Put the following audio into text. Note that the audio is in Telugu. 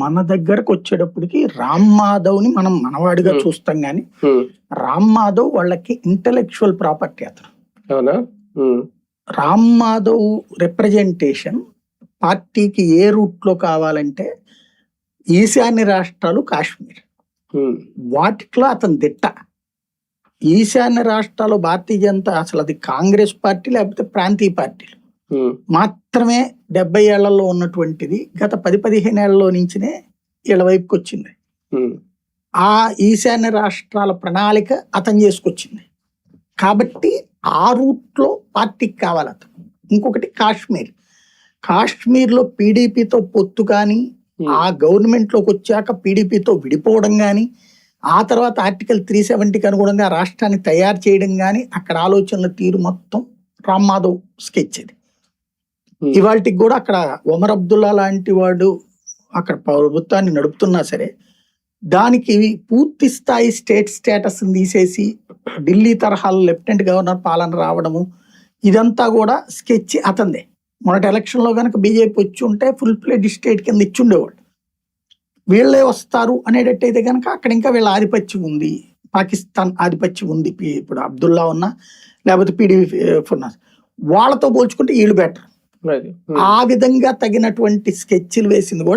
మన దగ్గరకు వచ్చేటప్పటికి రామ్ మాధవ్ ని మనం మనవాడిగా చూస్తాం గాని రామ్ మాధవ్ వాళ్ళకి ఇంటెలెక్చువల్ ప్రాపర్టీ అతను. రామ్ మాధవ్ రిప్రజెంటేషన్ పార్టీకి ఏ రూట్ లో కావాలంటే ఈశాన్య రాష్ట్రాలు, కాశ్మీర్ వాటిలో అతను దిట్ట. ఈశాన్య రాష్ట్రాలు భారతీయ జనతా అసలు అది కాంగ్రెస్ పార్టీ లేకపోతే ప్రాంతీయ పార్టీలు మాత్రమే 70 ఏళ్లలో ఉన్నటువంటిది గత 10-15 ఏళ్లలో నుంచినే వీళ్ళ వైపుకి వచ్చింది. ఆ ఈశాన్య రాష్ట్రాల ప్రణాళిక అతను చేసుకొచ్చింది కాబట్టి ఆ రూట్ లో పార్టీకి కావాలి అతను. ఇంకొకటి కాశ్మీర్లో పీడీపీతో పొత్తు కానీ ఆ గవర్నమెంట్ లోకి వచ్చాక పీడీపీతో విడిపోవడం కానీ ఆ తర్వాత ఆర్టికల్ 370కి అనుగుణంగా రాష్ట్రాన్ని తయారు చేయడం కానీ అక్కడ ఆలోచనల తీరు మొత్తం రామ్ మాధవ్ స్కెచ్ ఇది. ఇవాళకి కూడా అక్కడ ఒమర్ అబ్దుల్లా లాంటి వాడు అక్కడ ప్రభుత్వాన్ని నడుపుతున్నా సరే దానికి పూర్తి స్థాయి స్టేట్ స్టేటస్ తీసేసి ఢిల్లీ తరహాలో లెఫ్టినెంట్ గవర్నర్ పాలన రావడము ఇదంతా కూడా స్కెచ్ అతందే. మొన్నటి ఎలక్షన్ లో కనుక బీజేపీ వచ్చి ఉంటే ఫుల్ ప్లేడ్ స్టేట్ కింద ఇచ్చుండేవాళ్ళు. వీళ్ళే వస్తారు అనేటట్టయితే కనుక అక్కడ ఇంకా వీళ్ళ ఆధిపత్యం ఉంది, పాకిస్తాన్ ఆధిపత్యం ఉంది. ఇప్పుడు అబ్దుల్లా ఉన్నా లేకపోతే పీడీపీ ఉన్నా వాళ్ళతో పోల్చుకుంటే వీళ్ళు బెటర్. ఆ విధంగా తగినటువంటి స్కెచ్లు వేసింది కూడా